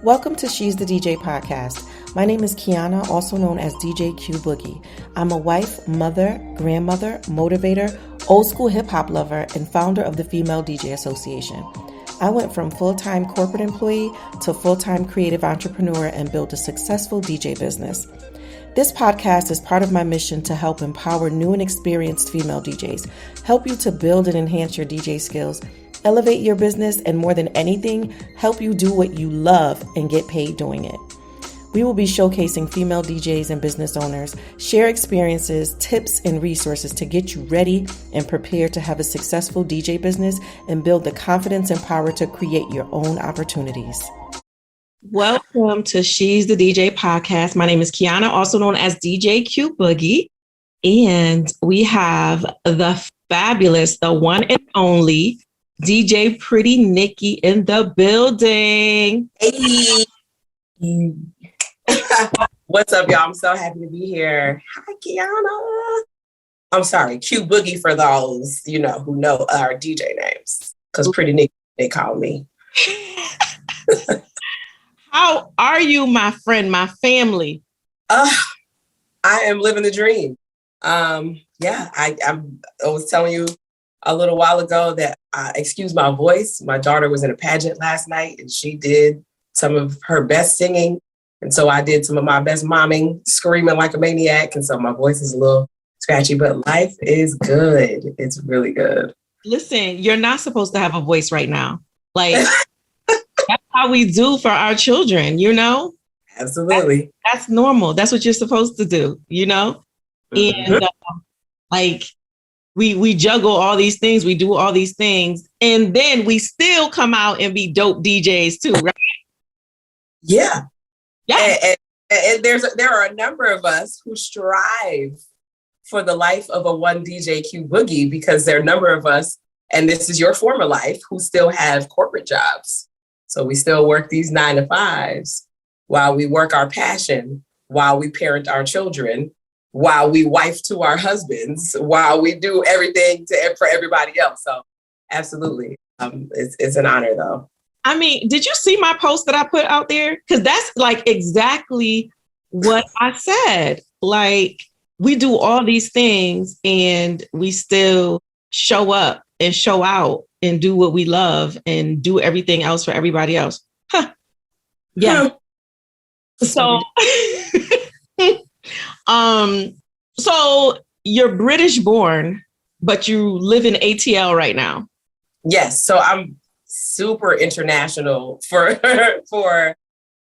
Welcome to She's the DJ podcast. My name is Kiana, also known as DJ Q Boogie. I'm a wife, mother, grandmother, motivator, old school hip hop lover, and founder of the Female DJ Association. I went from full-time corporate employee to full-time creative entrepreneur and built a successful DJ business. This podcast is part of my mission to help empower new and experienced female DJs, help you to build and enhance your DJ skills, elevate your business, and more than anything, help you do what you love and get paid doing it. We will be showcasing female DJs and business owners, share experiences, tips, and resources to get you ready and prepared to have a successful DJ business and build the confidence and power to create your own opportunities. Welcome to She's the DJ podcast. My name is Kiana, also known as DJ Q Boogie. And we have the fabulous, the one and only DJ Pretty Nickie in the building. Hey. What's up, y'all? I'm so happy to be here. Hi, Kiana. I'm sorry, Q Boogie for those, who know our DJ names. Because Pretty Nickie, they call me. How are you, my friend, my family? I am living the dream. I was telling you a little while ago that, excuse my voice, my daughter was in a pageant last night and she did some of her best singing. And so I did some of my best momming, screaming like a maniac. And so my voice is a little scratchy, but life is good. It's really good. Listen, you're not supposed to have a voice right now. Like, that's how we do for our children, Absolutely. That's normal. That's what you're supposed to do, Mm-hmm. And we juggle all these things, we do all these things, and then we still come out and be dope DJs too, right? Yeah. Yeah. And there are a number of us who strive for the life of a one DJ Q Boogie because there are a number of us, and this is your former life, who still have corporate jobs. So we still work these 9 to 5s while we work our passion, while we parent our children, while we wife to our husbands, while we do everything for everybody else. So absolutely. It's an honor though. I mean, did you see my post that I put out there? Because that's like exactly what I said. Like, we do all these things and we still show up and show out and do what we love and do everything else for everybody else. Huh. Yeah. So, so you're British born, but you live in ATL right now. Yes. So I'm super international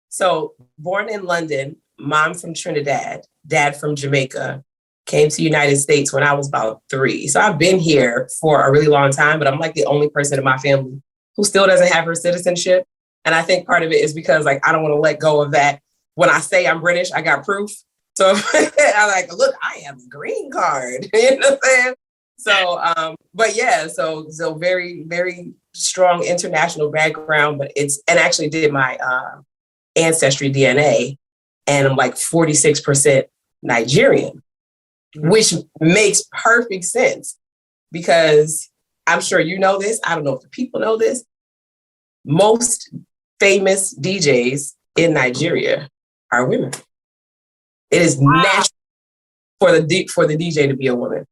so born in London, mom from Trinidad, dad from Jamaica, came to the United States when I was about 3. So I've been here for a really long time, but I'm like the only person in my family who still doesn't have her citizenship. And I think part of it is because I don't want to let go of that. When I say I'm British, I got proof. So I'm like, look, I have a green card. You know what I'm saying? So, but yeah, so very, very strong international background, and actually did my ancestry DNA, and I'm like 46% Nigerian, which makes perfect sense because I'm sure you know this. I don't know if the people know this. Most famous DJs in Nigeria are women. It is natural for the DJ to be a woman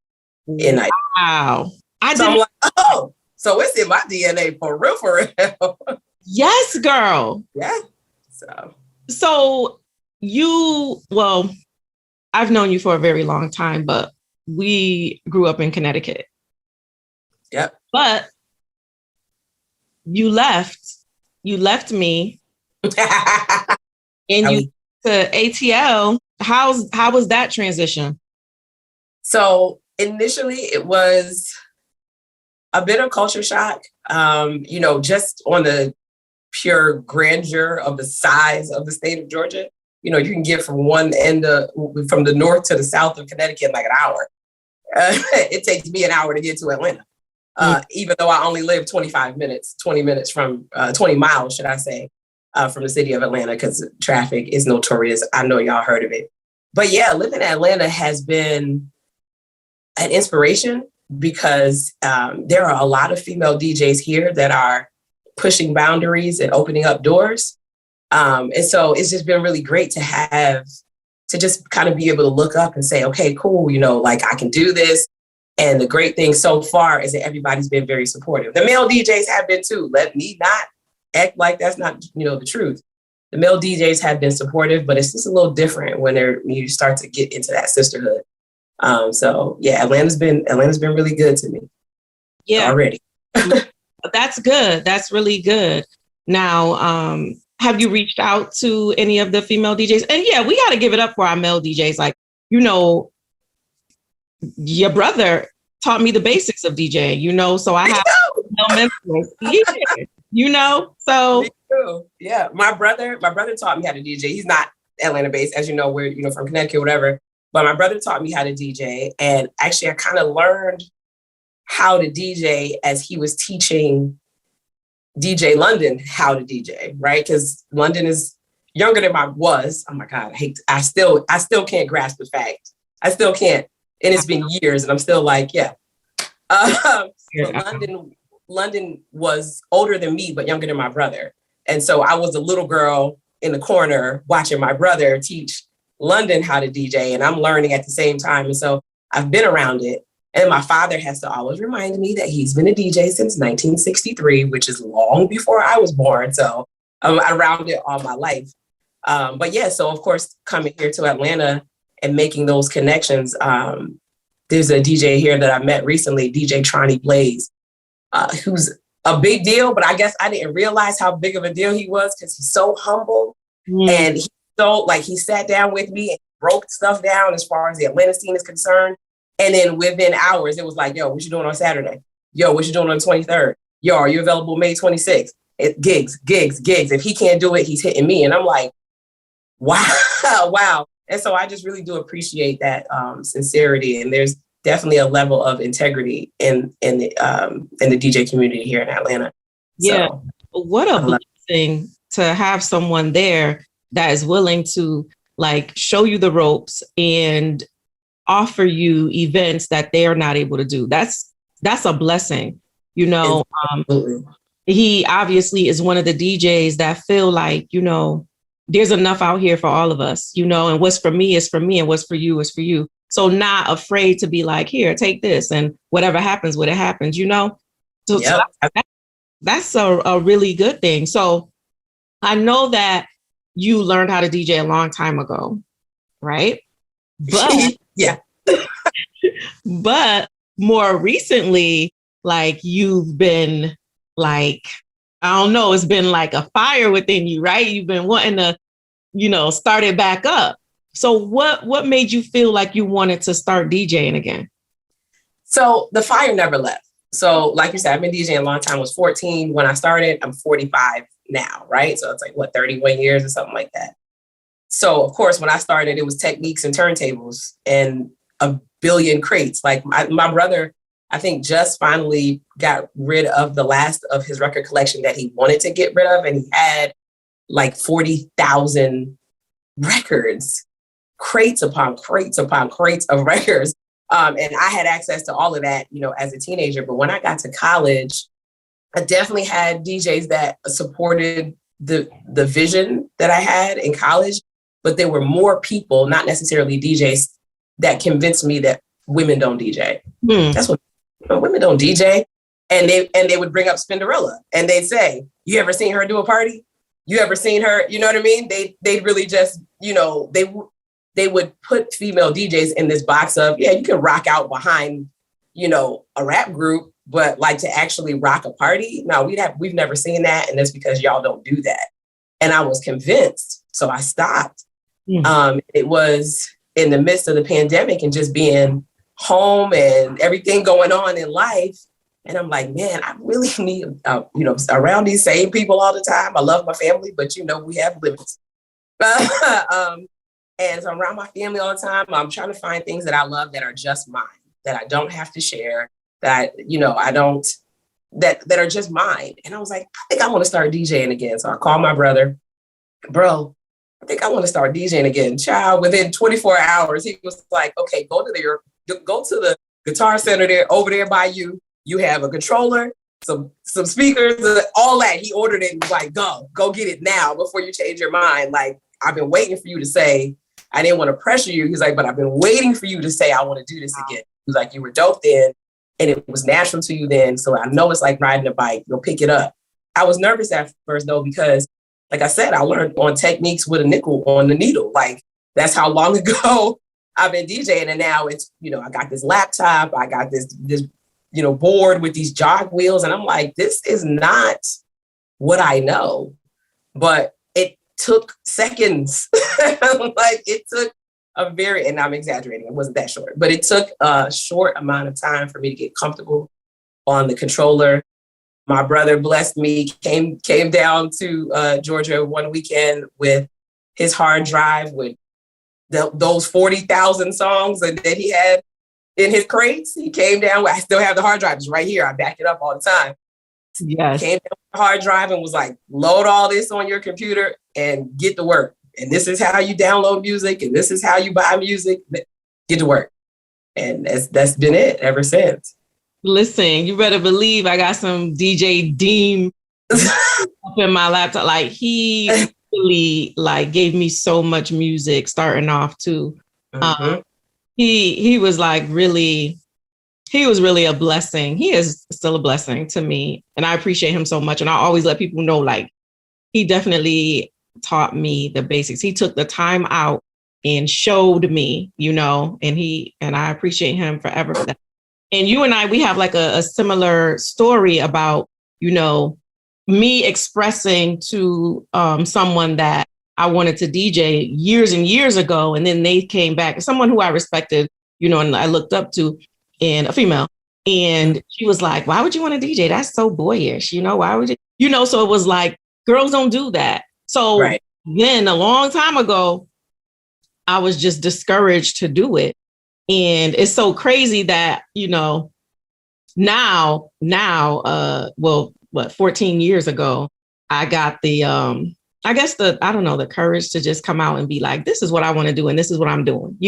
in Nigeria. Wow. I'm like, oh, so it's in my DNA for real, for real. Yes, girl. Yeah. So I've known you for a very long time, but we grew up in Connecticut. Yep. But you left me and you to ATL. How was that transition? So initially it was a bit of culture shock, just on the pure grandeur of the size of the state of Georgia. You can get from one end from the north to the south of Connecticut in like an hour. It takes me an hour to get to Atlanta, even though I only live 20 minutes from 20 miles, should I say, from the city of Atlanta, because traffic is notorious. I know y'all heard of it. But yeah, living in Atlanta has been an inspiration because there are a lot of female DJs here that are pushing boundaries and opening up doors. And so it's just been really great to just kind of be able to look up and say, okay, cool, like I can do this. And the great thing so far is that everybody's been very supportive. The male DJs have been too. Let me not act like that's not, the truth. The male DJs have been supportive, but it's just a little different when you start to get into that sisterhood. So yeah, Atlanta's been really good to me. Yeah, already. That's good. That's really good. Now, have you reached out to any of the female DJs? And yeah, we got to give it up for our male DJs. Like, your brother taught me the basics of DJing, so I have no mentors. So. Yeah, my brother taught me how to DJ. He's not Atlanta based, as you know, we're, from Connecticut or whatever. But my brother taught me how to DJ. And actually, I kind of learned how to DJ as he was teaching DJ London how to DJ, right? Because London is younger than I was. Oh my God, I still can't grasp the fact. I still can't. And it's been years and I'm still like, yeah. But London was older than me, but younger than my brother. And so I was a little girl in the corner watching my brother teach London how to DJ, and I'm learning at the same time. And so I've been around it. And my father has to always remind me that he's been a DJ since 1963, which is long before I was born. So I'm around it all my life. But yeah, so of course, coming here to Atlanta and making those connections, there's a DJ here that I met recently, DJ Tronny Blaze, who's a big deal, but I guess I didn't realize how big of a deal he was because he's so humble. And he sat down with me and broke stuff down as far as the Atlanta scene is concerned. And then within hours, it was like, yo, what you doing on Saturday? Yo, what you doing on the 23rd? Yo, are you available May 26th? Gigs. If he can't do it, he's hitting me. And I'm like, wow. And so I just really do appreciate that sincerity. And there's definitely a level of integrity in the DJ community here in Atlanta. Yeah. So, what a blessing to have someone there that is willing to like show you the ropes and offer you events that they are not able to do. That's a blessing. He obviously is one of the DJs that feel like, there's enough out here for all of us, and what's for me is for me and what's for you is for you. So not afraid to be like, here, take this and whatever happens, when it happens, So, yep. so that's a really good thing. So I know that you learned how to DJ a long time ago, right? But yeah. But more recently, like you've been like, I don't know, it's been like a fire within you, right? You've been wanting to, start it back up. So what made you feel like you wanted to start DJing again? So the fire never left. So like you said, I've been DJing a long time. I was 14 when I started. I'm 45 now, right? So it's like, 31 years or something like that. So of course, when I started, it was techniques and turntables and a billion crates. Like my brother, I think just finally got rid of the last of his record collection that he wanted to get rid of. And he had like 40,000 records, crates upon crates upon crates of records. And I had access to all of that, as a teenager. But when I got to college, I definitely had DJs that supported the vision that I had in college. But there were more people, not necessarily DJs, that convinced me that women don't DJ. That's what women don't DJ. And they would bring up Spinderella and they'd say, you ever seen her do a party? You ever seen her? You know what I mean? They really just, they would put female DJs in this box of, yeah, you can rock out behind, a rap group, but like to actually rock a party. No, we've never seen that. And that's because y'all don't do that. And I was convinced. So I stopped. It was in the midst of the pandemic and just being home and everything going on in life. And I'm like, man, I really need, around these same people all the time. I love my family, but we have limits. And so I'm around my family all the time. I'm trying to find things that I love that are just mine, that I don't have to share, that, that are just mine. And I was like, I think I want to start DJing again. So I called my brother, bro, I think I want to start DJing again. Child, within 24 hours, he was like, okay, go to the Guitar Center there, over there by you. You have a controller some speakers, all that. He ordered it and was like, go get it now before you change your mind. Like, I've been waiting for you to say, I didn't want to pressure you. He's like, but I've been waiting for you to say, I want to do this again. He was like, you were dope then, and it was natural to you then. So I know it's like riding a bike. You'll pick it up. I was nervous at first, though, because, like I said, I learned on techniques with a nickel on the needle. Like, that's how long ago I've been DJing. And now it's, I got this laptop. I got this board with these jog wheels. And I'm like, this is not what I know. But it took seconds. Like, it took and I'm exaggerating, it wasn't that short, but it took a short amount of time for me to get comfortable on the controller. My brother blessed me, came down to Georgia one weekend with his hard drive with those 40,000 songs that he had in his crates. He came down. I still have the hard drive. It's right here. I back it up all the time. Yes. Came down with the hard drive and was like, load all this on your computer and get to work. And this is how you download music. And this is how you buy music. Get to work. And that's been it ever since. Listen, you better believe I got some DJ Deem up in my laptop. Like, he really gave me so much music starting off too. Mm-hmm. He was really a blessing. He is still a blessing to me. And I appreciate him so much. And I always let people know, like, he definitely taught me the basics. He took the time out and showed me, and I appreciate him forever for that. And you and I, we have like a similar story about, me expressing to someone that I wanted to DJ years and years ago. And then they came back, someone who I respected, and I looked up to, and a female. And she was like, why would you want to DJ? That's so boyish. Why would you? So it was like, girls don't do that. So right. Then a long time ago, I was just discouraged to do it. And it's so crazy that, now, 14 years ago, I got the courage to just come out and be like, this is what I want to do. And this is what I'm doing,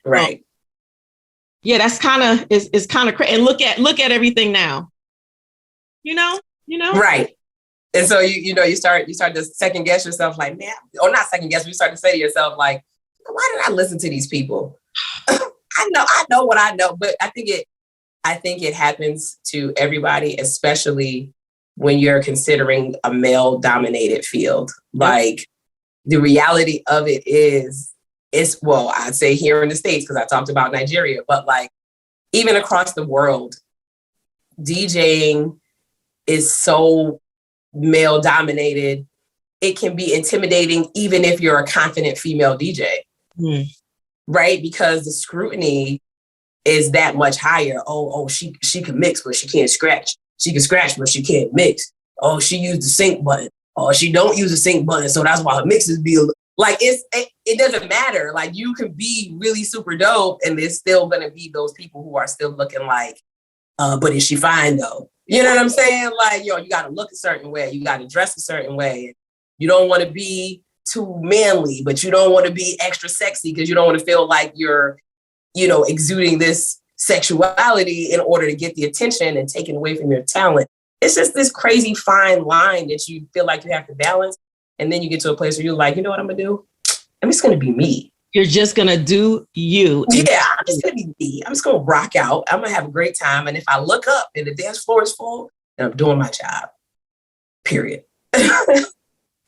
Right. Yeah, that's kind of, it's kind of crazy. And look at everything now, Right. And so, you start to second guess yourself, like, man, or not second guess, but you start to say to yourself, like, why did I listen to these people? I know what I know, but I think it happens to everybody, especially when you're considering a male dominated field. Like, the reality of it I'd say here in the States, because I talked about Nigeria, but like, even across the world, DJing is so male dominated. It can be intimidating, even if you're a confident female DJ. Right? Because the scrutiny is that much higher. Oh, she can mix, but she can't scratch. She can scratch, but she can't mix. Oh, she used the sync button. Oh, she don't use the sync button, so that's why her mixes be like, it doesn't matter. Like, you can be really super dope, and there's still gonna be those people who are still looking like, but is she fine though? You know what I'm saying? Like, you gotta look a certain way. You gotta dress a certain way. You don't want to be too manly, but you don't want to be extra sexy because you don't want to feel like you're, exuding this sexuality in order to get the attention and taken away from your talent. It's just this crazy fine line that you feel like you have to balance. And then you get to a place where you're like, you know what I'm going to do? I'm just going to be me. You're just going to do you. Yeah, I'm just going to be me. I'm just going to rock out. I'm going to have a great time. And if I look up and the dance floor is full, then I'm doing my job. Period.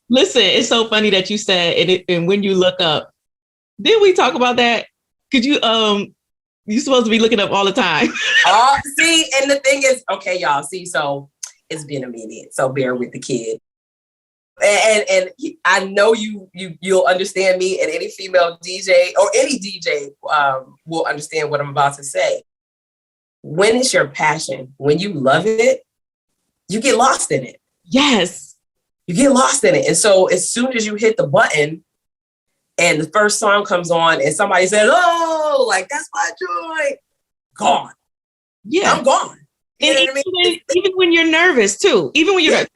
Listen, it's so funny that you said, and when you look up, did we talk about that? Could you, you're supposed to be looking up all the time. See, and the thing is, okay, y'all, see, so it's been a minute, so bear with the kid. And I know you'll understand me, and any female DJ or any DJ will understand what I'm about to say. When it's your passion, when you love it, you get lost in it. Yes. You get lost in it. And so as soon as you hit the button and the first song comes on and somebody says, oh, like, that's my joy, gone. Yeah. I'm gone. You know what I mean? Even when you're nervous too, even when you're nervous.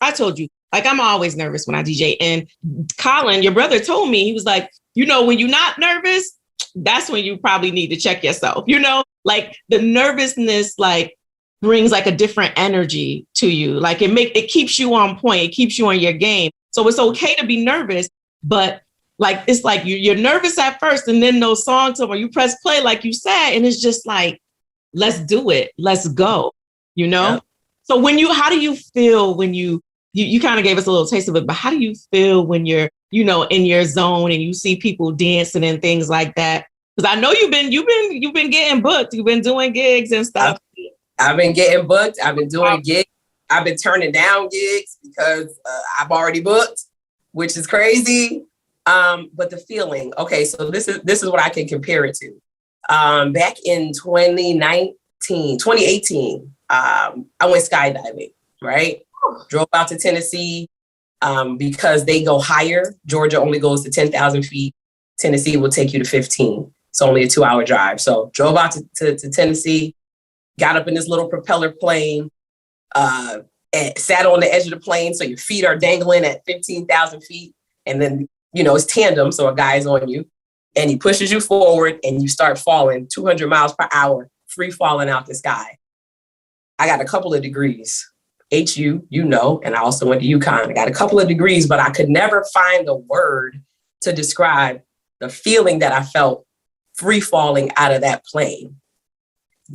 I told you, like, I'm always nervous when I DJ. And Colin, your brother, told me, he was like, when you're not nervous, that's when you probably need to check yourself, like the nervousness, like, brings like a different energy to you. Like it keeps you on point. It keeps you on your game. So it's okay to be nervous, but like, it's like you're nervous at first, and then those songs come, or you press play, like you said, and it's just like, let's do it. Let's go, you know? Yep. So how do you feel when you kind of gave us a little taste of it, but how do you feel when you're, you know, in your zone and you see people dancing and things like that? Because I know you've been getting booked. You've been doing gigs and stuff. I've been getting booked. I've been doing gigs. I've been turning down gigs because I've already booked, which is crazy. But the feeling, okay, so this is what I can compare it to. Back in 2018, I went skydiving, right? Drove out to Tennessee because they go higher. Georgia only goes to 10,000 feet. Tennessee will take you to 15. It's only a 2-hour drive. So drove out to Tennessee, got up in this little propeller plane, and sat on the edge of the plane. So your feet are dangling at 15,000 feet. And then, you know, it's tandem. So a guy's on you and he pushes you forward and you start falling 200 miles per hour, free falling out the sky. I got a couple of degrees. HU, you know, and I also went to UConn. I got a couple of degrees, but I could never find a word to describe the feeling that I felt free falling out of that plane.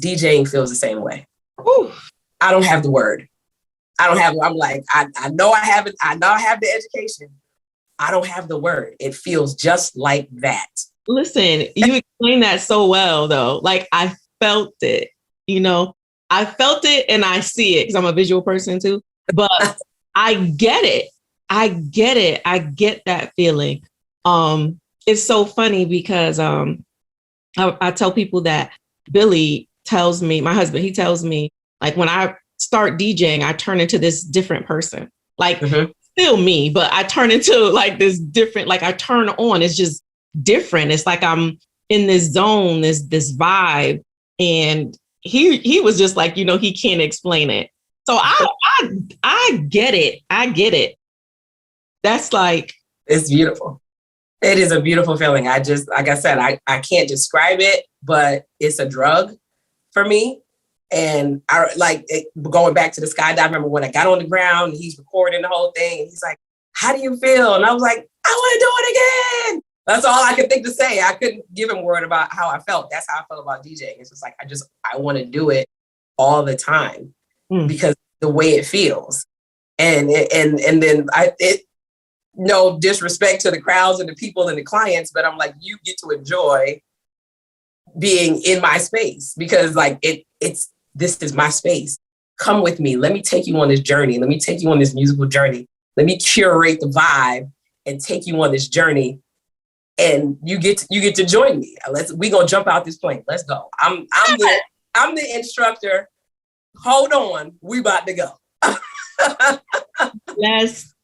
DJing feels the same way. Ooh. I don't have the word. I'm like, I know I have it. I know I have the education. I don't have the word. It feels just like that. Listen, you explained that so well, though. Like, I felt it, you know, I felt it and I see it because I'm a visual person too. But I get it. I get that feeling. It's so funny because I tell people that Billy tells me, my husband, he tells me, like, when I start DJing, I turn into this different person. Like, still me, but I turn into like this different, like I turn on, it's just different. It's like I'm in this zone, this vibe. And he was just like, you know, he can't explain it. So I get it. I get it. That's like, it's beautiful. It is a beautiful feeling. I just, like I said, I can't describe it, but it's a drug for me. And I like it, going back to the skydive. I remember when I got on the ground, he's recording the whole thing. And he's like, how do you feel? And I was like, I want to do it again. That's all I could think to say. I couldn't give him a word about how I felt. That's how I felt about DJing. It's just like, I want to do it all the time because the way it feels. And then no disrespect to the crowds and the people and the clients, but I'm like, you get to enjoy being in my space because like this is my space. Come with me. Let me take you on this journey. Let me take you on this musical journey. Let me curate the vibe and take you on this journey. And you get to join me. We gonna jump out this plane. Let's go. I'm the instructor. Hold on. We about to go. Let's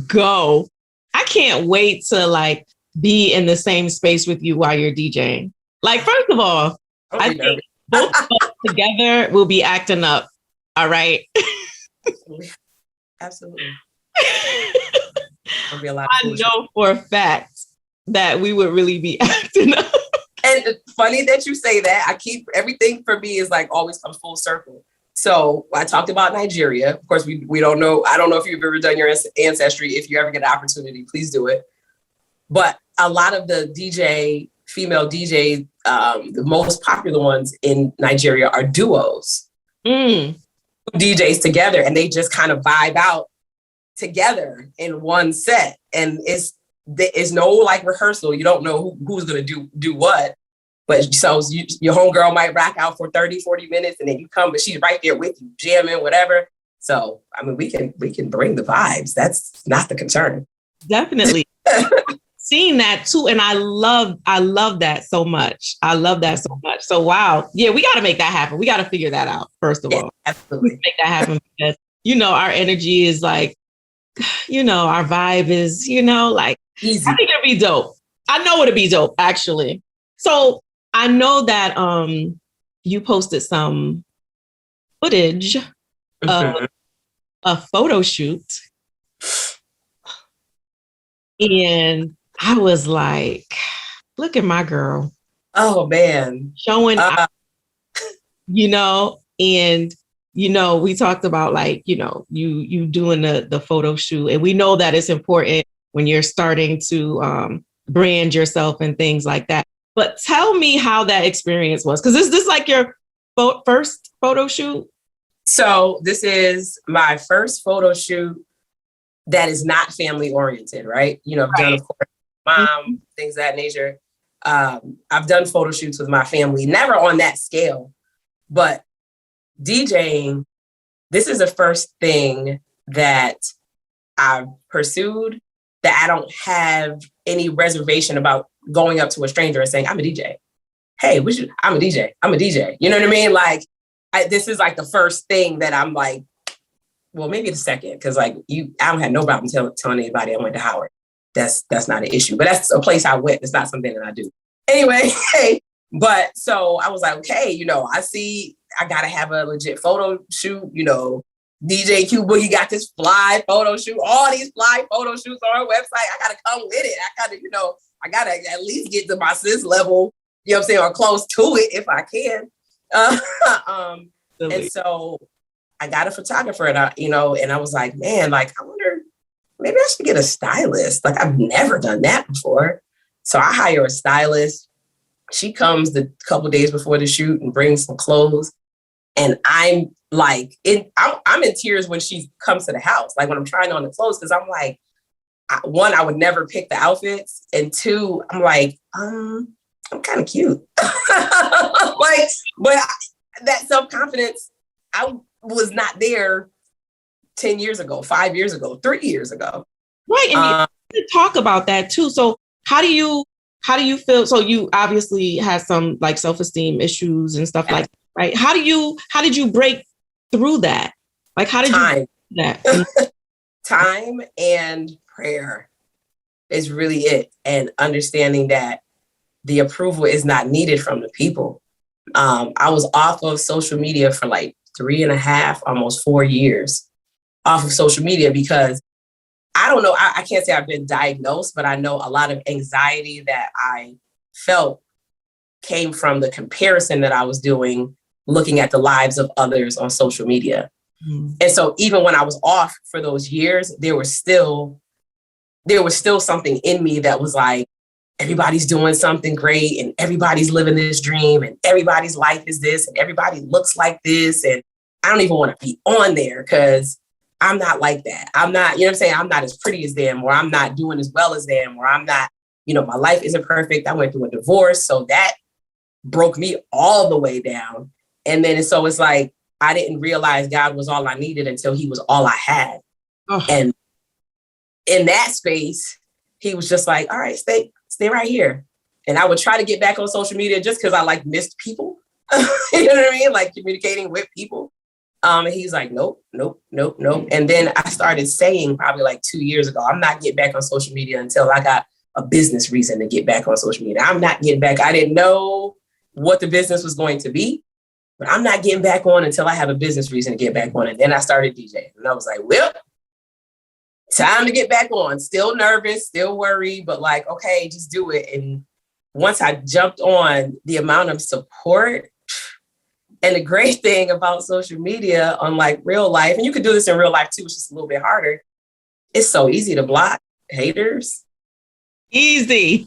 go. I can't wait to like be in the same space with you while you're DJing. Like, first of all, I think both of us together will be acting up. All right. Absolutely. Be a lot of I know for a fact that we would really be acting up. And funny that you say that. I keep everything for me is like always comes full circle. So I talked about Nigeria. Of course, we don't know. I don't know if you've ever done your ancestry. If you ever get an opportunity, please do it. But a lot of the female DJs, the most popular ones in Nigeria are duos. DJs together, and they just kind of vibe out together in one set. And it's no like rehearsal. You don't know who's going to do what. But so your homegirl might rock out for 30, 40 minutes and then you come, but she's right there with you, jamming, whatever. So, I mean, we can bring the vibes. That's not the concern. Definitely. Seeing that too. And I love that so much. I love that so much. So, wow. Yeah, we got to make that happen. We got to figure that out, first of all. Absolutely. Make that happen because, you know, our energy is like, you know, our vibe is, you know, like, easy. I think it'll be dope. I know it'll be dope, actually. So, I know that you posted some footage of a photo shoot. And I was like, look at my girl. Oh, man. Showing up, you know, and we talked about like, you doing the photo shoot, and we know that it's important when you're starting to brand yourself and things like that. But tell me how that experience was. Because is this like your first photo shoot? So this is my first photo shoot that is not family oriented, right? I've done, of course, mom, things of that nature. I've done photo shoots with my family, never on that scale, but DJing, this is the first thing that I've pursued that I don't have any reservation about going up to a stranger and saying, I'm a DJ. Hey, I'm a DJ. I'm a DJ. You know what I mean? Like, this is like the first thing that I'm like, well, maybe the second, because like I don't have no problem telling anybody I went to Howard. That's not an issue, but that's a place I went. It's not something that I do. Anyway, but so I was like, okay, I see I gotta have a legit photo shoot. DJ Q Boogie got this fly photo shoot, all these fly photo shoots on our website. I gotta come with it. I gotta at least get to my sis level, what I'm saying, or close to it if I can. And so I got a photographer, and I was like, man, like, I wonder, maybe I should get a stylist. Like, I've never done that before. So I hire a stylist. She comes the couple days before the shoot and brings some clothes. And I'm like, I'm in tears when she comes to the house, like when I'm trying on the clothes, because I'm like, one, I would never pick the outfits. And two, I'm like, I'm kind of cute. Like, but that self-confidence, I was not there 10 years ago, 5 years ago, 3 years ago. Right. And you talk about that too. So how do you feel? So you obviously had some like self-esteem issues and stuff like that, right? How did you break through that? Like, how did you do that? Time and prayer is really it. And understanding that the approval is not needed from the people. I was off of social media for like 3.5, almost 4 years off of social media because I don't know, I can't say I've been diagnosed, but I know a lot of anxiety that I felt came from the comparison that I was doing, looking at the lives of others on social media. Mm. And so even when I was off for those years, there was still something in me that was like, everybody's doing something great and everybody's living this dream and everybody's life is this and everybody looks like this. And I don't even want to be on there because I'm not like that. I'm not, you know what I'm saying? I'm not as pretty as them, or I'm not doing as well as them, or I'm not, my life isn't perfect. I went through a divorce. So that broke me all the way down. And then so it's like, I didn't realize God was all I needed until he was all I had. Oh. And in that space, he was just like, all right, stay right here. And I would try to get back on social media just because I like missed people. You know what I mean? Like communicating with people. And he's like, nope. And then I started saying probably like 2 years ago, I'm not getting back on social media until I got a business reason to get back on social media. I'm not getting back. I didn't know what the business was going to be, but I'm not getting back on until I have a business reason to get back on. And then I started DJing and I was like, well, time to get back on. Still nervous, still worried, but like, okay, just do it. And once I jumped on, the amount of support. And the great thing about social media, unlike real life, and you could do this in real life too, it's just a little bit harder. It's so easy to block haters. Easy.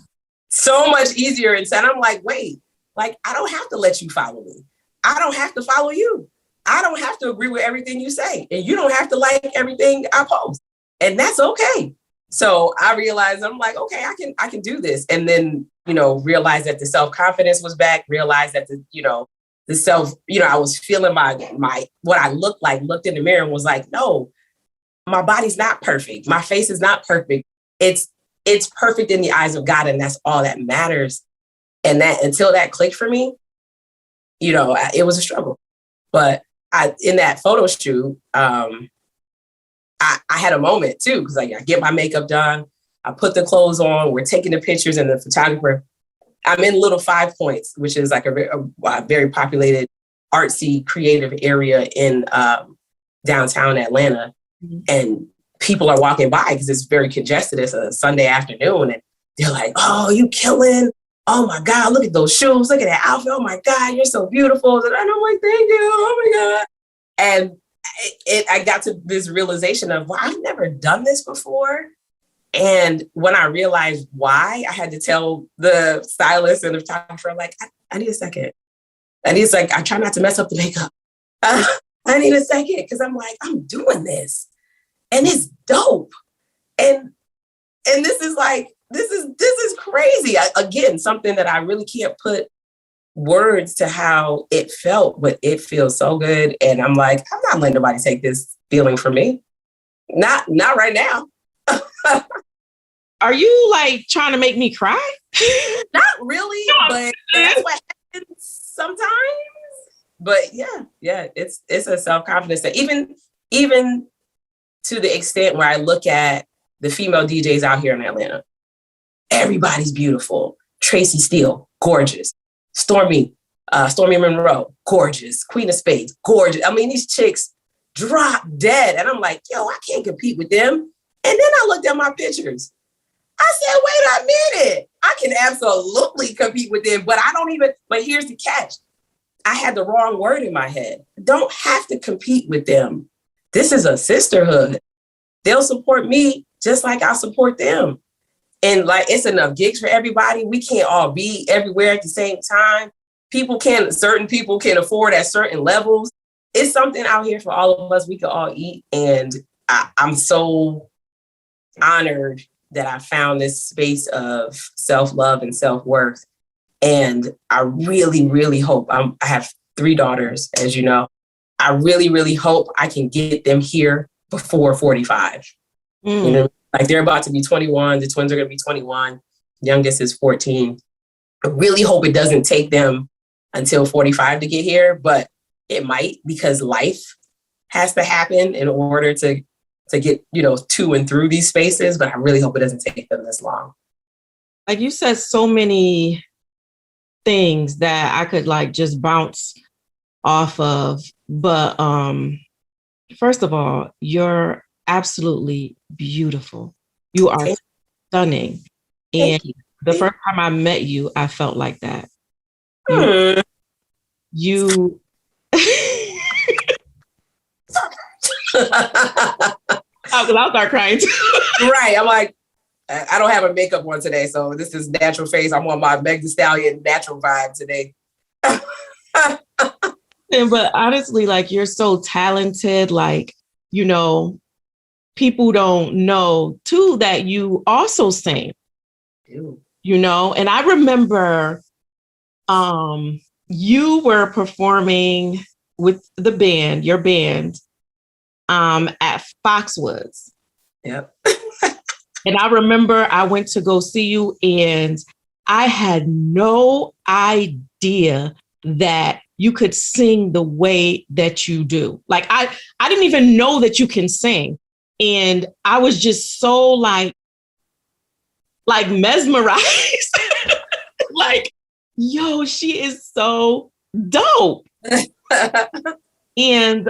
So much easier. And so I'm like, wait, like, I don't have to let you follow me. I don't have to follow you. I don't have to agree with everything you say. And you don't have to like everything I post. And that's okay. So I realized, I'm like, okay, I can do this. And then, realize that the self-confidence was back, realize that the self, I was feeling my what I looked in the mirror and was like, no, my body's not perfect. My face is not perfect. It's perfect in the eyes of God. And that's all that matters. And that until that clicked for me, it was a struggle. But in that photo shoot, I had a moment too, because I get my makeup done. I put the clothes on. We're taking the pictures and the photographer. I'm in Little 5 Points, which is like a very populated, artsy, creative area in downtown Atlanta. Mm-hmm. And people are walking by because it's very congested. It's a Sunday afternoon. And they're like, oh, you killing. Oh, my God, look at those shoes. Look at that outfit. Oh, my God, you're so beautiful. And I'm like, thank you. Oh, my God. And I got to this realization of, well, I've never done this before. And when I realized why, I had to tell the stylist and the photographer, like, I need a second. And he's like, I try not to mess up the makeup. I need a second, because I'm like, I'm doing this and it's dope. And this is like, this is crazy. Again, something that I really can't put words to how it felt, but it feels so good. And I'm like, I'm not letting nobody take this feeling from me. Not right now. Are you like trying to make me cry? Not really, but that's what happens sometimes. But yeah, it's a self-confidence that even to the extent where I look at the female DJs out here in Atlanta, everybody's beautiful. Tracy Steele, gorgeous. Stormy Monroe, gorgeous. Queen of Spades, gorgeous. I mean, these chicks drop dead. And I'm like, yo, I can't compete with them. And then I looked at my pictures. I said, wait a minute. I can absolutely compete with them, but but here's the catch. I had the wrong word in my head. Don't have to compete with them. This is a sisterhood. They'll support me just like I'll support them. And like, it's enough gigs for everybody. We can't all be everywhere at the same time. Certain people can afford at certain levels. It's something out here for all of us. We can all eat. And I'm so honored that I found this space of self-love and self-worth. And I really, really hope, I have 3 daughters, as you know. I really, really hope I can get them here before 45. You know, like they're about to be 21. The twins are going to be 21. Youngest is 14. I really hope it doesn't take them until 45 to get here, but it might, because life has to happen in order to get, to and through these spaces. But I really hope it doesn't take them this long. Like you said, so many things that I could like just bounce off of. But first of all, you're absolutely beautiful. You are stunning. And the first time I met you, I felt like that. You I'll start crying too. Right. I'm like, I don't have a makeup on today, so this is natural face. I'm on my Meg Thee Stallion natural vibe today. But honestly, like, you're so talented. Like, people don't know too that you also sing. Ew. And I remember you were performing with your band, at Foxwoods. Yep. And I remember I went to go see you, and I had no idea that you could sing the way that you do. Like, I didn't even know that you can sing. And I was just so like mesmerized. Like, yo, she is so dope. And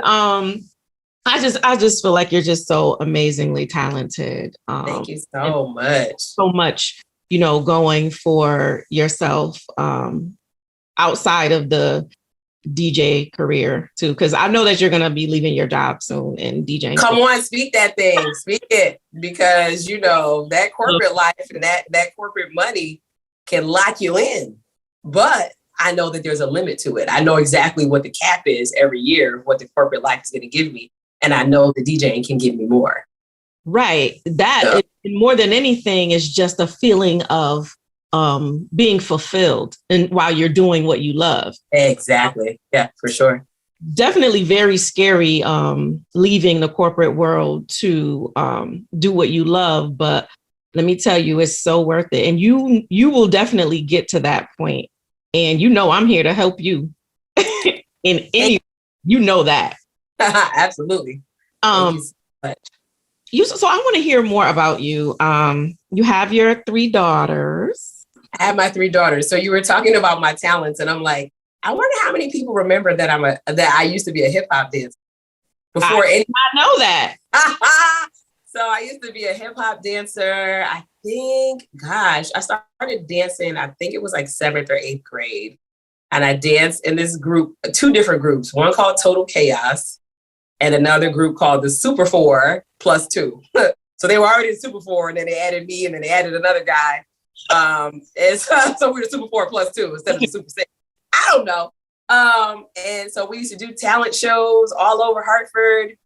I just feel like you're just so amazingly talented. Thank you so much. So much, going for yourself outside of the DJ career too, because I know that you're gonna be leaving your job soon and DJing. Come on, speak that thing, speak it, because that corporate life and that corporate money can lock you in. But I know that there's a limit to it. I know exactly what the cap is every year, what the corporate life is going to give me, and I know the DJing can give me more. Right. That more than anything is just a feeling of being fulfilled and while you're doing what you love. Exactly. Yeah, for sure. Definitely very scary leaving the corporate world to do what you love. But let me tell you, it's so worth it. And you will definitely get to that point. And I'm here to help you in any, that. Absolutely. Thank you so much. So I want to hear more about you. You have your 3 daughters. I have my 3 daughters. So you were talking about my talents, and I'm like, I wonder how many people remember that I used to be a hip hop dancer before. I know that. So I used to be a hip hop dancer. I think, I started dancing. I think it was like 7th or 8th grade, and I danced in this group, 2 different groups. One called Total Chaos, and another group called the Super 4 plus 2. So they were already in Super 4, and then they added me, and then they added another guy. And so we were Super 4 plus 2 instead of the Super 6. I don't know. And so we used to do talent shows all over Hartford.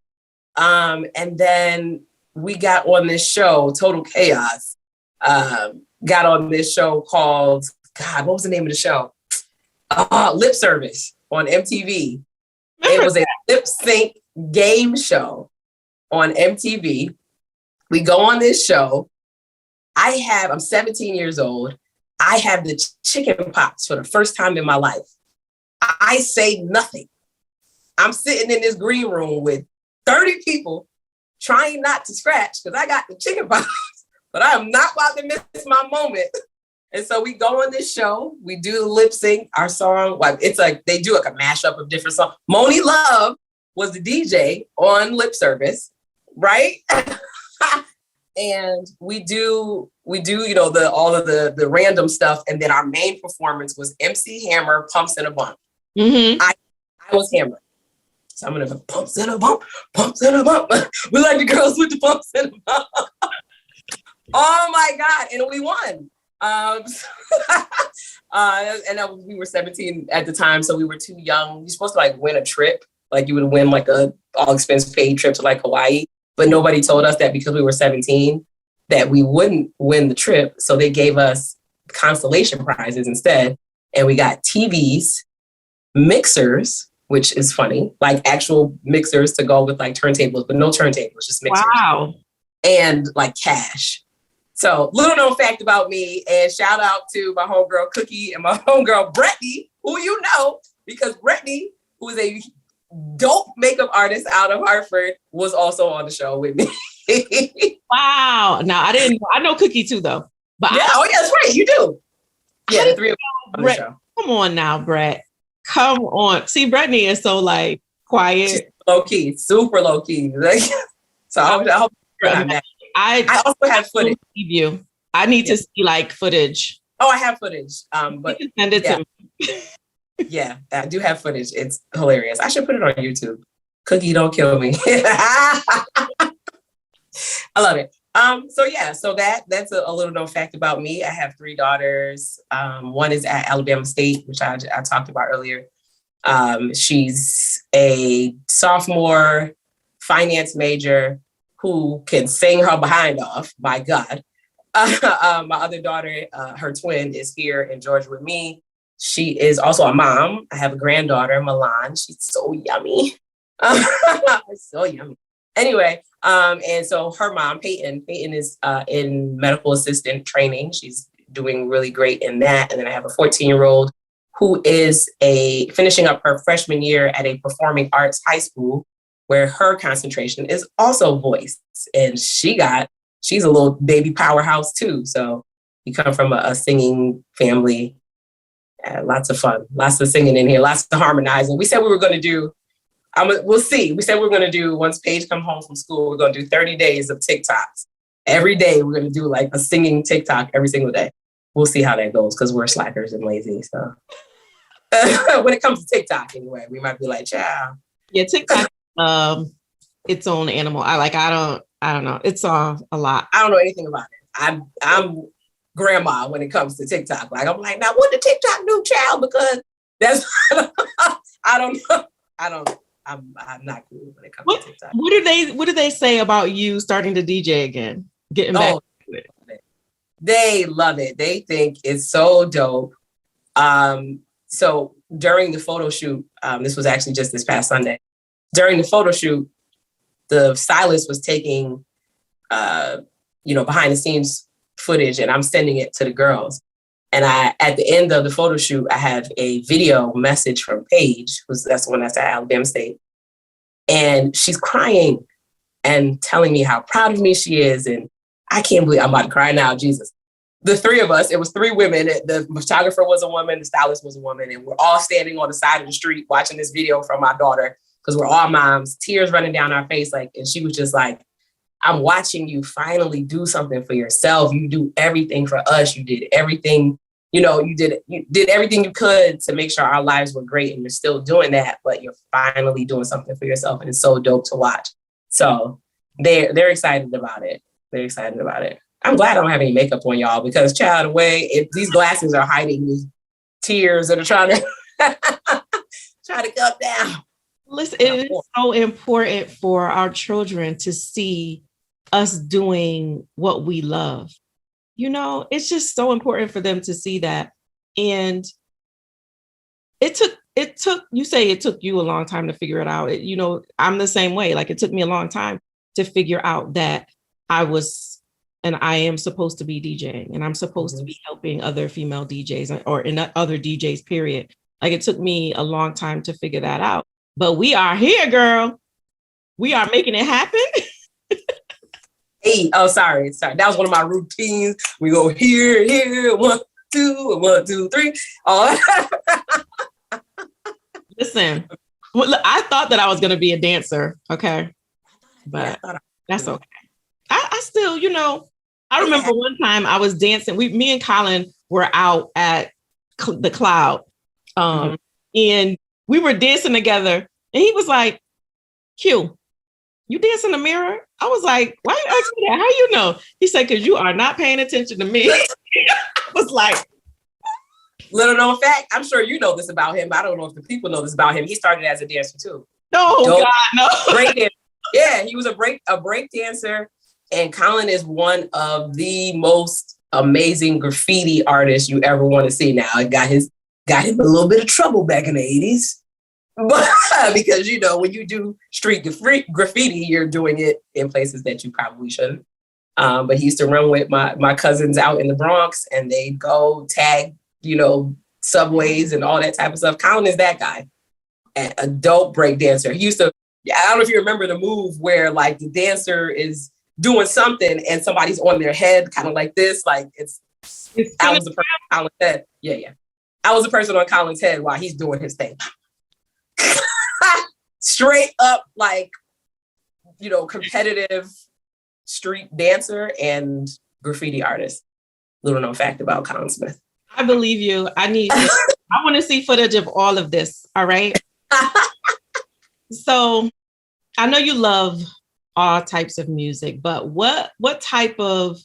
And then we got on this show, Total Chaos. Got on this show called, God, what was the name of the show? Lip Service on MTV. It was a lip sync game show on MTV. We go on this show. I'm 17 years old. I have the chicken pox for the first time in my life. I say nothing. I'm sitting in this green room with 30 people trying not to scratch because I got the chicken pox, but I am not about to miss my moment. And so we go on this show. We do the lip sync, our song. Like it's like they do like a mashup of different songs. Moni Love was the DJ on Lip Service, right? And we do, all of the random stuff. And then our main performance was MC Hammer, Pumps in a Bump. Mm-hmm. I was Hammer. So I'm going to pumps in a bump, pumps in a bump. We like the girls with the pumps in a bump. Oh my God. And we won. We were 17 at the time. So we were too young. You're supposed to like win a trip. Like you would win like a all expense paid trip to like Hawaii. But nobody told us that because we were 17 that we wouldn't win the trip. So they gave us consolation prizes instead. And we got TVs, mixers, which is funny, like actual mixers to go with like turntables, but no turntables, just mixers. Wow. And like cash. So little known fact about me, and shout out to my homegirl Cookie and my homegirl Brittany, who you know, because Brittany, who is a dope makeup artist out of Hartford, was also on the show with me. Wow. Now I know Cookie too though. But yeah, that's right. You do. Yeah, the three of us on the show. Come on now, Brett. Come on. See, Brittany is so like quiet. She's low key, super low key. Like, so I hope you're not mad. I also have footage. You. I need to see like footage. Oh, I have footage. But you can send it to me. Yeah, I do have footage. It's hilarious. I should put it on YouTube. Cookie, don't kill me. I love it. So that's a little known fact about me. I have 3 daughters. One is at Alabama State, which I talked about earlier. She's a sophomore finance major who can sing her behind off. My God. My other daughter, her twin, is here in Georgia with me. She is also a mom. I have a granddaughter, Milan. She's so yummy. So yummy. Anyway, and so her mom, Peyton is in medical assistant training. She's doing really great in that. And then I have a 14-year-old who is finishing up her freshman year at a performing arts high school where her concentration is also voice. And she's a little baby powerhouse too. So you come from a singing family. Lots of fun, lots of singing in here, lots of harmonizing. We said we were going to do, we'll see. We said we were going to do, once Paige come home from school, we're going to do 30 days of TikToks. Every day we're going to do like a singing TikTok every single day. We'll see how that goes because we're slackers and lazy. So when it comes to TikTok anyway, we might be like, ciao. Yeah, TikTok, its own animal. I don't know. It's a lot. I don't know anything about it. I'm grandma when it comes to TikTok. Like, I'm like, now what the TikTok do, child? Because that's, I don't know. I'm not cool when it comes to TikTok. What do they say about you starting to DJ again? Getting back to it. They love it. They think it's so dope. So during the photo shoot, this was actually just this past Sunday. During the photo shoot, the stylist was taking, behind the scenes footage, and I'm sending it to the girls. And at the end of the photo shoot, I have a video message from Paige, that's the one that's at Alabama State. And she's crying and telling me how proud of me she is. And I can't believe I'm about to cry now, Jesus. The 3 of us, it was 3 women. The photographer was a woman, the stylist was a woman. And we're all standing on the side of the street watching this video from my daughter because we're all moms, tears running down our face. And she was just like, I'm watching you finally do something for yourself. You do everything for us. You did everything you did everything you could to make sure our lives were great, and you're still doing that, but you're finally doing something for yourself, and it's so dope to watch. So they're excited about it. They're excited about it. I'm glad I don't have any makeup on, y'all, because child away, if these glasses are hiding these tears that are trying to try to come down. Listen, it is so important for our children to see us doing what we love. It's just so important for them to see that. And it took, you say it took you a long time to figure it out. I'm the same way. Like, it took me a long time to figure out that I am supposed to be DJing, and I'm supposed to be helping other female DJs or in other DJs, period. Like, it took me a long time to figure that out. But we are here, girl. We are making it happen. Hey, sorry. That was one of my routines. We go here, 1, 2, 1, 2, 3. Oh. Listen, I thought that I was going to be a dancer. Okay. But that's okay. I still, I remember one time I was dancing. Me and Colin were out at the Cloud. And we were dancing together, and he was like, Q, you dance in the mirror? I was like, why you ask me that? How you know? He said, because you are not paying attention to me. I was like, little known fact, I'm sure you know this about him, but I don't know if the people know this about him. He started as a dancer too. No, God, no. Break dancer. Yeah, he was a break dancer. And Colin is one of the most amazing graffiti artists you ever want to see. Now, it got him a little bit of trouble back in the 80s. But because, when you do street graffiti, you're doing it in places that you probably shouldn't. But he used to run with my cousins out in the Bronx, and they'd go tag, subways and all that type of stuff. Colin is that guy, a dope break dancer. He used to, I don't know if you remember the move where like the dancer is doing something and somebody's on their head, kind of like this. Like I was the person on Colin's head. Yeah. I was the person on Colin's head while he's doing his thing. Straight up, like, competitive street dancer and graffiti artist. Little known fact about Colin Smith. I believe you. I want to see footage of all of this. All right. So I know you love all types of music, but what type of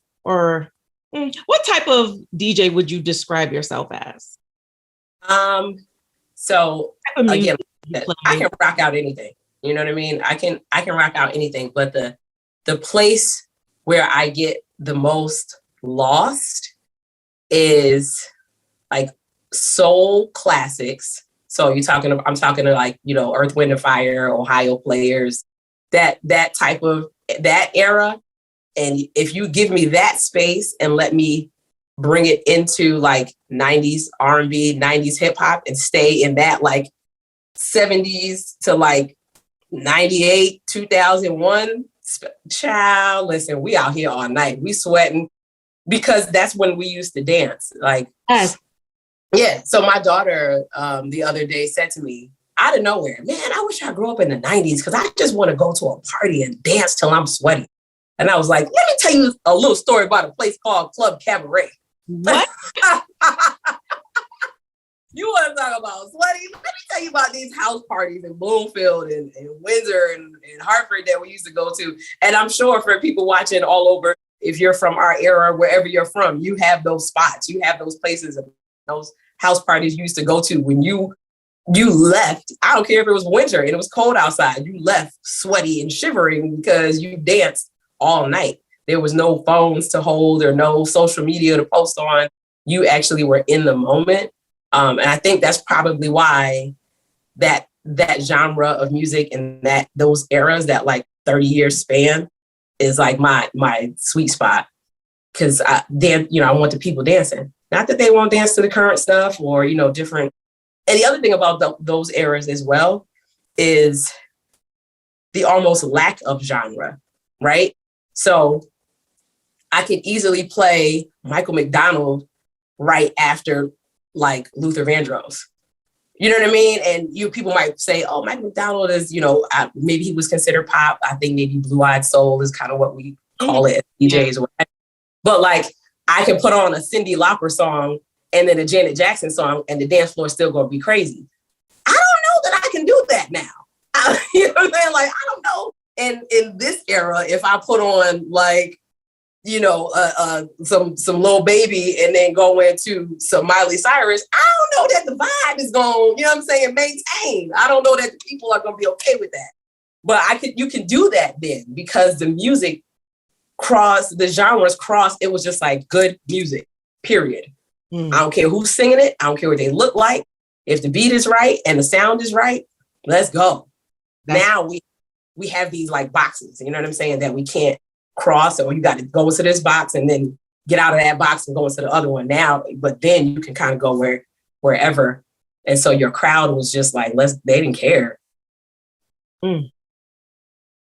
DJ would you describe yourself as? So again, I can rock out anything. You know what I mean? I can rock out anything, but the place where I get the most lost is like soul classics. So I'm talking to like, Earth, Wind and Fire, Ohio Players, that type of that era. And if you give me that space and let me bring it into like 90s R&B, 90s hip hop and stay in that like 70s to like 98, 2001, child, listen, we out here all night. We sweating because that's when we used to dance. Like, yes. Yeah. So my daughter the other day said to me, out of nowhere, man, I wish I grew up in the 90s because I just want to go to a party and dance till I'm sweaty. And I was like, let me tell you a little story about a place called Club Cabaret. What? You want to talk about sweaty? Let me tell you about these house parties in Bloomfield and Windsor and Hartford that we used to go to. And I'm sure for people watching all over, if you're from our era, wherever you're from, you have those spots. You have those places, those house parties you used to go to when you left. I don't care if it was winter and it was cold outside. You left sweaty and shivering because you danced all night. There was no phones to hold or no social media to post on. You actually were in the moment. And I think that's probably why that genre of music and those eras, that like 30-year span is like my sweet spot. Cause I want the people dancing. Not that they won't dance to the current stuff or, different. And the other thing about those eras as well is the almost lack of genre, right? So I could easily play Michael McDonald right after like Luther Vandross. You know what I mean? And people might say, oh, Michael McDonald is, maybe he was considered pop. I think maybe Blue-Eyed Soul is kind of what we call it, DJs. Right? But like, I can put on a Cyndi Lauper song and then a Janet Jackson song, and the dance floor is still going to be crazy. I don't know that I can do that now. You know what I'm saying? Like, I don't know. And in this era, if I put on like, you know, some Lil Baby and then go into some Miley Cyrus, I don't know that the vibe is going, you know what I'm saying, maintain. I don't know that the people are going to be okay with that. But you can do that then, because the music the genres crossed. It was just like good music, period. I don't care who's singing it. I don't care what they look like. If the beat is right and the sound is right, let's go. Now we have these like boxes, you know what I'm saying, that we can't cross, or you got to go into this box and then get out of that box and go into the other one now. But then you can kind of go wherever. And so your crowd was just like, they didn't care.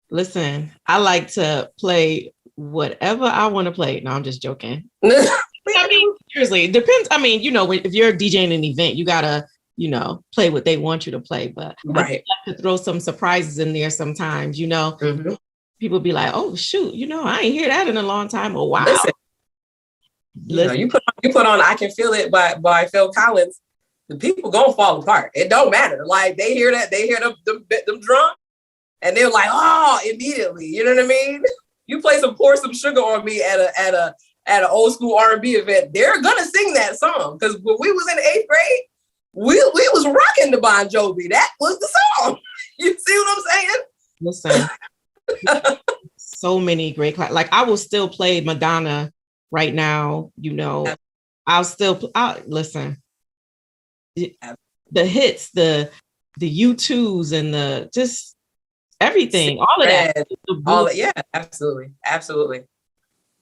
Listen, I like to play whatever I want to play. No, I'm just joking. I mean, seriously, it depends. I mean, you know, if you're DJing an event, you gotta, you know, play what they want you to play. But right. I like to throw some surprises in there sometimes, you know. Mm-hmm. People be like, oh, shoot, you know, I ain't hear that in a long time. Oh, wow. Listen. You know, you put on I Can Feel It by Phil Collins, the people gonna fall apart. It don't matter. Like, they hear that, they hear them drums, and they're like, oh, immediately. You know what I mean? You play Pour Some Sugar on Me at an old school R&B event, they're gonna sing that song. Because when we was in the 8th grade, we was rocking the Bon Jovi. That was the song. You see what I'm saying? Listen. So many great like I will still play Madonna right now, you know. I'll listen, the hits, the U2s, and the just everything, all of that. Yeah, absolutely.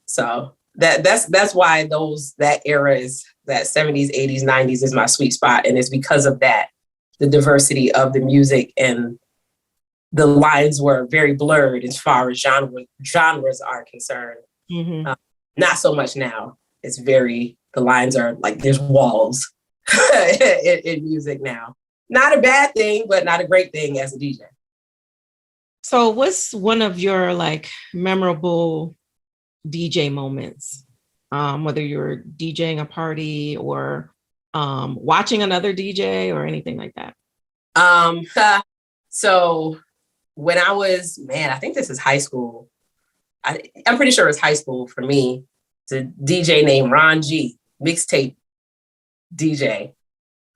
So that's why that era is, that 70s, 80s, 90s is my sweet spot, and it's because of that, the diversity of the music, and the lines were very blurred as far as genres are concerned. Mm-hmm. Not so much now. The lines are like, there's walls in music now. Not a bad thing, but not a great thing as a DJ. So what's one of your like memorable DJ moments? Whether you're DJing a party or watching another DJ or anything like that? So when I was, I think this is high school. I'm pretty sure it's high school for me. It's a DJ named Ron G, mixtape DJ.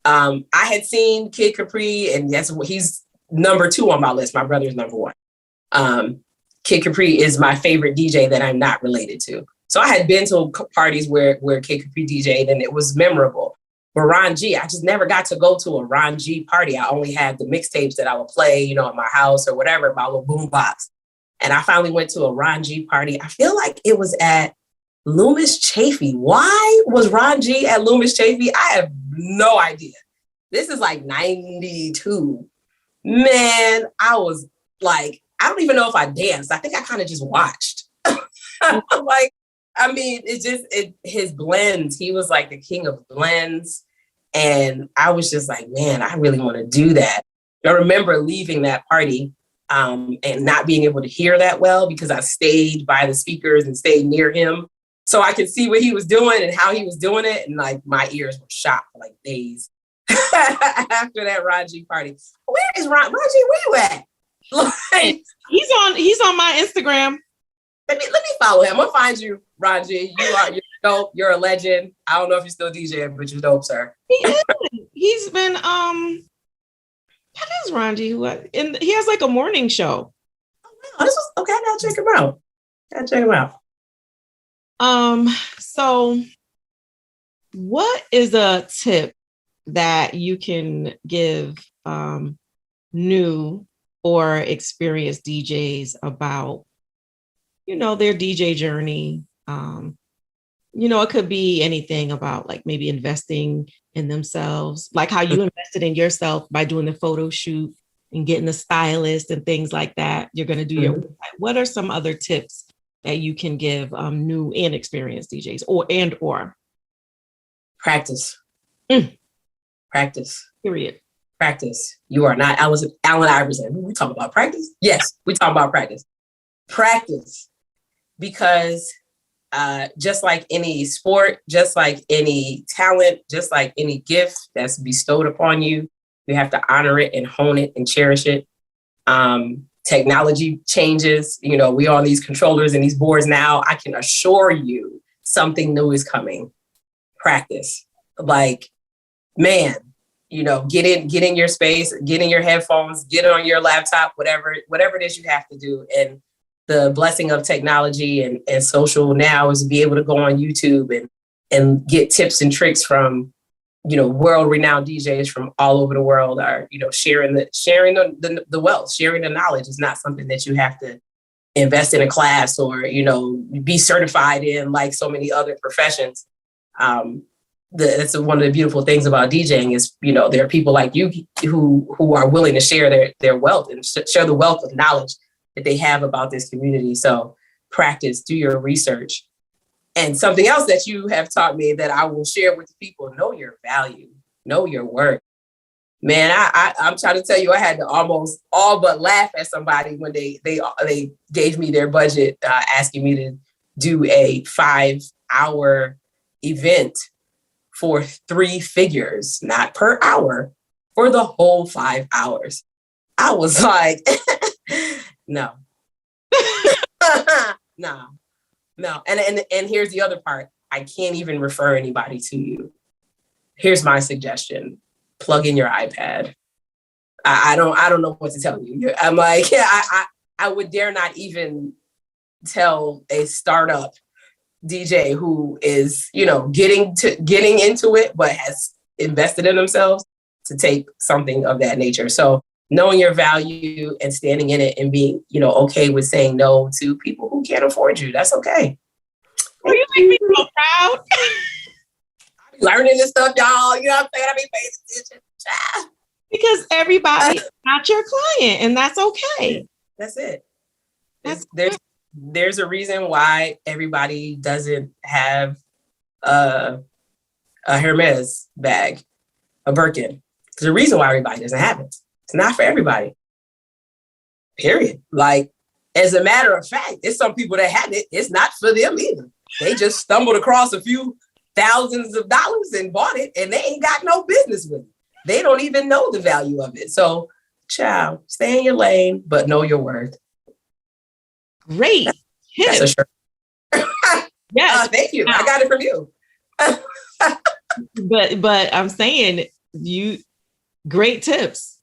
I had seen Kid Capri, and he's number 2 on my list. My brother's number 1. Kid Capri is my favorite DJ that I'm not related to. So I had been to parties where Kid Capri DJ'd, and it was memorable. But Ron G, I just never got to go to a Ron G party. I only had the mixtapes that I would play, you know, at my house or whatever, my little boombox. And I finally went to a Ron G party. I feel like it was at Loomis Chaffee. Why was Ron G at Loomis Chaffee? I have no idea. This is like 92. Man, I was like, I don't even know if I danced. I think I kind of just watched. Like, I mean, his blends, he was like the king of blends. And I was just like, man, I really want to do that. I remember leaving that party and not being able to hear that well, because I stayed by the speakers and stayed near him, so I could see what he was doing and how he was doing it. And like, my ears were shot for like days after that Ron G party. Where is Ron G? Where you at? Like, he's on my Instagram. Let me follow him. I'm gonna find you, Ron G. You're dope. You're a legend. I don't know if you're still DJing, but you're dope, sir. He is. He's been that is Ron G. And he has like a morning show. Oh wow, this was okay. I gotta check him out. So what is a tip that you can give new or experienced DJs about, you know, their DJ journey? You know, it could be anything about like maybe investing in themselves, like how you invested in yourself by doing the photo shoot and getting the stylist and things like that. You're going to do your website. What are some other tips that you can give new and experienced DJs or practice? Practice. Period. Practice. You are not Allen Iverson. We talk about practice? Yes, we talk about practice. Practice. Because just like any sport, just like any talent, just like any gift that's bestowed upon you, you have to honor it and hone it and cherish it. Technology changes. You know, we on these controllers and these boards now. I can assure you something new is coming. Practice. Like, man, you know, get in your space, get in your headphones, get on your laptop, whatever it is you have to do. And the blessing of technology and social now is to be able to go on YouTube and get tips and tricks from, you know, world-renowned DJs from all over the world are, you know, sharing the wealth, sharing the knowledge is not something that you have to invest in a class or, you know, be certified in like so many other professions. That's one of the beautiful things about DJing is, you know, there are people like you who are willing to share their wealth and share the wealth of knowledge that they have about this community. So practice, do your research. And something else that you have taught me that I will share with people, know your value, know your worth. Man, I'm trying to tell you, I had to almost all but laugh at somebody when they gave me their budget, asking me to do a 5-hour event for 3 figures, not per hour, for the whole 5 hours. I was like, no. No. And here's the other part. I can't even refer anybody to you. Here's my suggestion. Plug in your iPad. I don't know what to tell you. I'm like, yeah, I would dare not even tell a startup DJ who is, you know, getting into it, but has invested in themselves to take something of that nature. So knowing your value and standing in it and being, you know, okay with saying no to people who can't afford you. That's okay. Oh, you make me so proud. I'm learning this stuff, y'all. You know what I'm saying? I be paying attention. Because everybody's not your client, and that's okay. That's it. There's a reason why everybody doesn't have a Hermes bag, a Birkin. There's a reason why everybody doesn't have it. It's not for everybody. Period. Like, as a matter of fact, it's some people that have it. It's not for them either. They just stumbled across a few thousands of dollars and bought it, and they ain't got no business with it. They don't even know the value of it. So, child, stay in your lane, but know your worth. Great. That's a shirt. Yes. Thank you. I got it from you. But I'm saying great tips.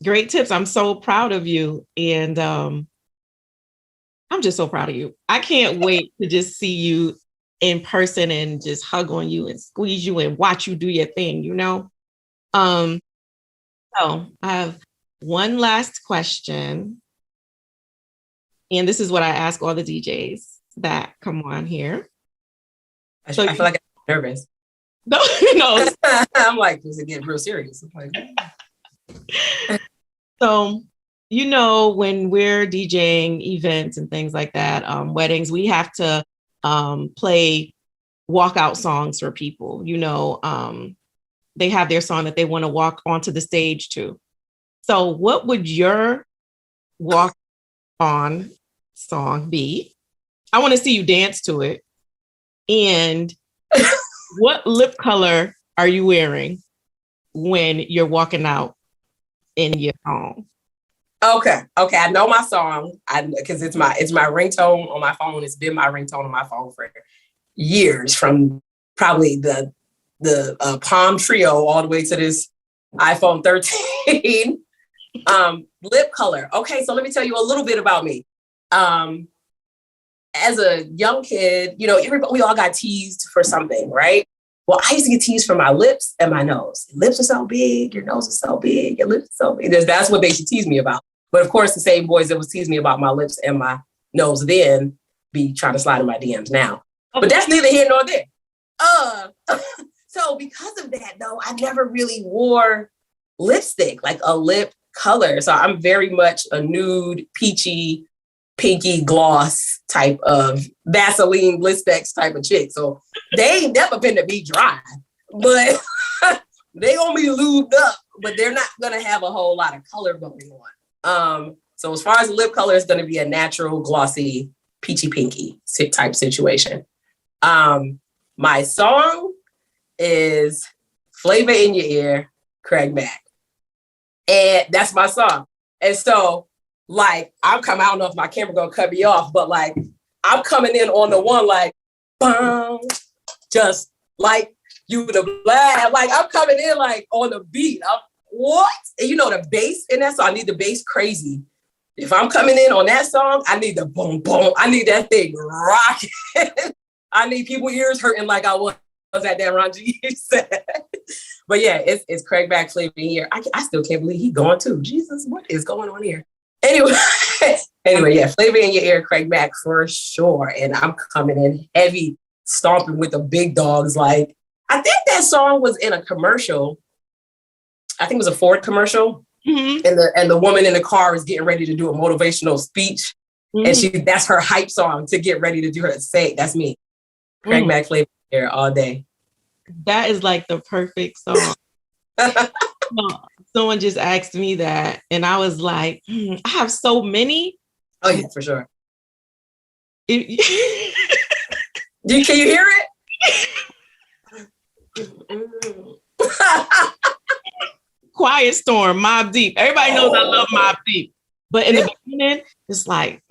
Great tips. I'm so proud of you. And I'm just so proud of you. I can't wait to just see you in person and just hug on you and squeeze you and watch you do your thing, you know? So I have one last question. And this is what I ask all the DJs that come on here. I feel like I'm nervous. No. I'm like, this is getting real serious. So, you know, when we're DJing events and things like that, weddings, we have to play walkout songs for people. You know, they have their song that they want to walk onto the stage to. So what would your walk on song be? I want to see you dance to it. And what lip color are you wearing when you're walking out in your home? Okay. I know my song because it's my ringtone on my phone. It's been my ringtone on my phone for years, from probably the Palm Trio all the way to this iPhone 13. Lip color. Okay, so let me tell you a little bit about me. As a young kid, you know, we all got teased for something, right? Well, I used to get teased for my lips and my nose. Your lips are so big, your nose is so big, your lips are so big. That's what they used to tease me about. But of course, the same boys that was teasing me about my lips and my nose then be trying to slide in my DMs now. But that's neither here nor there. So because of that, though, I never really wore lipstick, like a lip color. So I'm very much a nude, peachy, pinky gloss type of Vaseline Blistex type of chick. So they ain't never been to be dry, but they gonna be lubed up, but they're not gonna have a whole lot of color going on. So as far as lip color, it's gonna be a natural, glossy, peachy pinky type situation. My song is Flavor in Your Ear, Craig Mack. And that's my song. And so, like, I don't know if my camera gonna cut me off, but like, I'm coming in on the one, like, bum, just like you the black, like I'm coming in like on the beat. What? And you know the bass in that song, I need the bass crazy. If I'm coming in on that song, I need the boom, boom. I need that thing rocking. I need people's ears hurting like I was at that Ron G set. But yeah, it's Craig Mack Flavor here. I still can't believe he's going too. Jesus, what is going on here? Anyway, yeah, Flavor in Your Ear, Craig Mack for sure. And I'm coming in heavy, stomping with the big dogs. Like, I think that song was in a commercial. I think it was a Ford commercial. Mm-hmm. And the woman in the car is getting ready to do a motivational speech. Mm-hmm. And that's her hype song to get ready to do her say. That's me. Craig Mack Flavor here all day. That is like the perfect song. Someone just asked me that, and I was like, I have so many. Oh yeah, for sure. Can you hear it? Quiet Storm, Mobb Deep. Everybody knows I love Mobb Deep, but in the beginning, it's like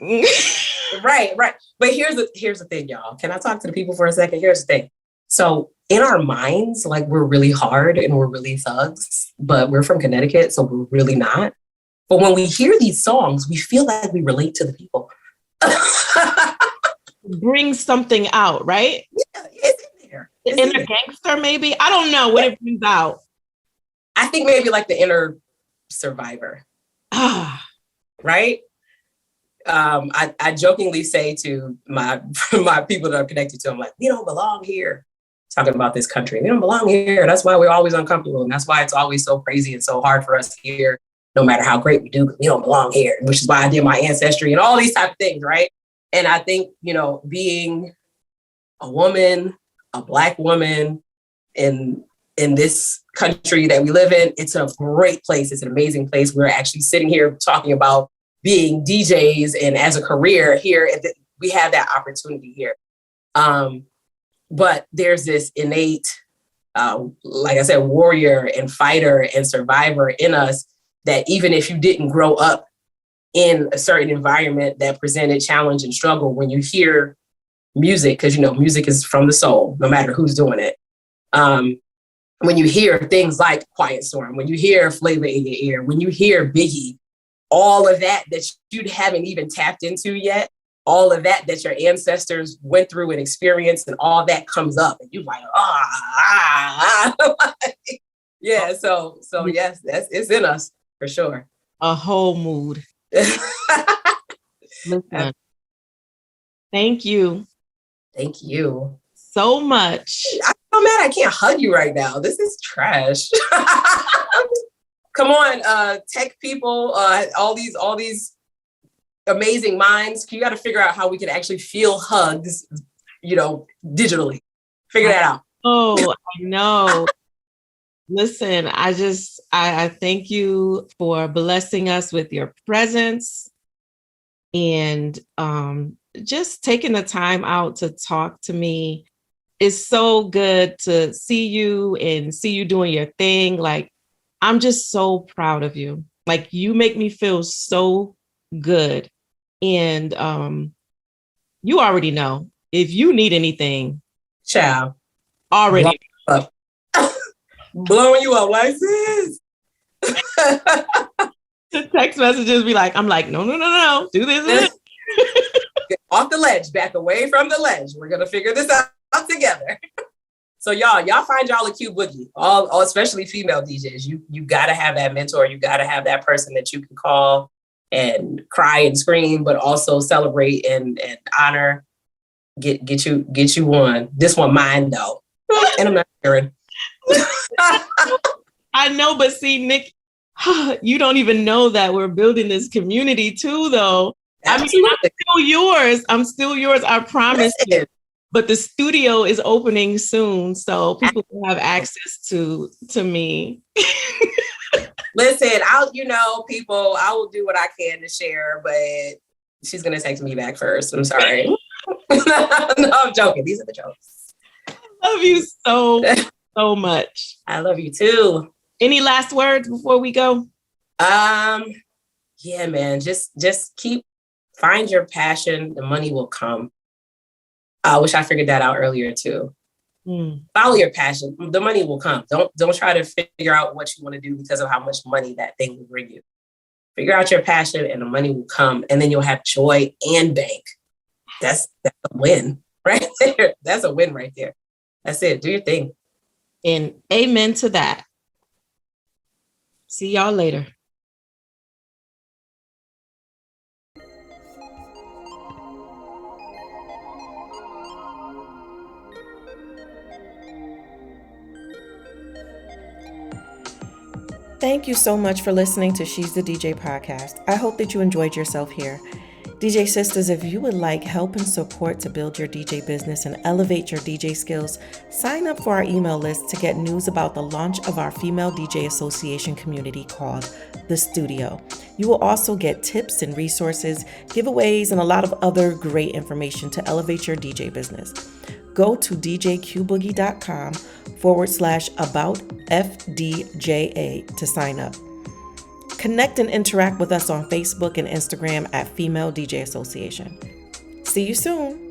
right. But here's the thing, y'all. Can I talk to the people for a second? Here's the thing. So in our minds, like we're really hard and we're really thugs, but we're from Connecticut, so we're really not. But when we hear these songs, we feel like we relate to the people. Bring something out, right? Yeah, it's in there. Inner gangster, maybe? I don't know what it brings out. I think maybe like the inner survivor. Right? I jokingly say to my people that are connected to, I'm like, we don't belong here. Talking about this country. We don't belong here. That's why we're always uncomfortable. And that's why it's always so crazy and so hard for us here, no matter how great we do, we don't belong here, which is why I did my ancestry and all these type of things, right? And I think, being a woman, a Black woman in this country that we live in, it's a great place. It's an amazing place. We're actually sitting here talking about being DJs and as a career here, we have that opportunity here. But there's this innate, like I said, warrior and fighter and survivor in us that even if you didn't grow up in a certain environment that presented challenge and struggle, when you hear music, because, music is from the soul, no matter who's doing it. When you hear things like Quiet Storm, when you hear Flavor in Your Ear, when you hear Biggie, all of that you haven't even tapped into yet, all of that your ancestors went through and experienced, and all that comes up, and you're like, yeah. So yes, it's in us for sure. A whole mood. Listen, thank you. Thank you so much. I'm so mad I can't hug you right now. This is trash. Come on, tech people, all these amazing minds. You got to figure out how we can actually feel hugs, digitally. Figure that out. Oh, I know. Listen, I thank you for blessing us with your presence and just taking the time out to talk to me. It's so good to see you and see you doing your thing. Like, I'm just so proud of you. Like, you make me feel so good. And you already know, if you need anything, child, already blowing you up like this. The text messages be like, I'm like, no, do this. Get off the ledge, back away from the ledge. We're gonna figure this out together. So y'all find y'all a cute boogie, all especially female DJs. You gotta have that mentor. You gotta have that person that you can call and cry and scream, but also celebrate and honor. Get you one. This one mine though, and I'm not sharing. I know, but see, Nick, you don't even know that we're building this community too, though. Absolutely. I'm still yours. I promise you. But the studio is opening soon, so people will have access to me. Listen, people, I will do what I can to share, but she's gonna text me back first. I'm sorry. No, I'm joking. These are the jokes. I love you so much. I love you too. Any last words before we go? Yeah, man, just find your passion. The money will come. I wish I figured that out earlier too. Follow your passion. The money will come. Don't try to figure out what you want to do because of how much money that thing will bring you. Figure out your passion and the money will come, and then you'll have joy and bank. That's a win right there. That's a win right there. That's it. Do your thing. And amen to that. See y'all later. Thank you so much for listening to She's the DJ podcast. I hope that you enjoyed yourself here. DJ sisters, if you would like help and support to build your DJ business and elevate your DJ skills, sign up for our email list to get news about the launch of our Female DJ Association community called The Studio. You will also get tips and resources, giveaways, and a lot of other great information to elevate your DJ business. Go to djqboogie.com/about-FDJA to sign up. Connect and interact with us on Facebook and Instagram at Female DJ Association. See you soon.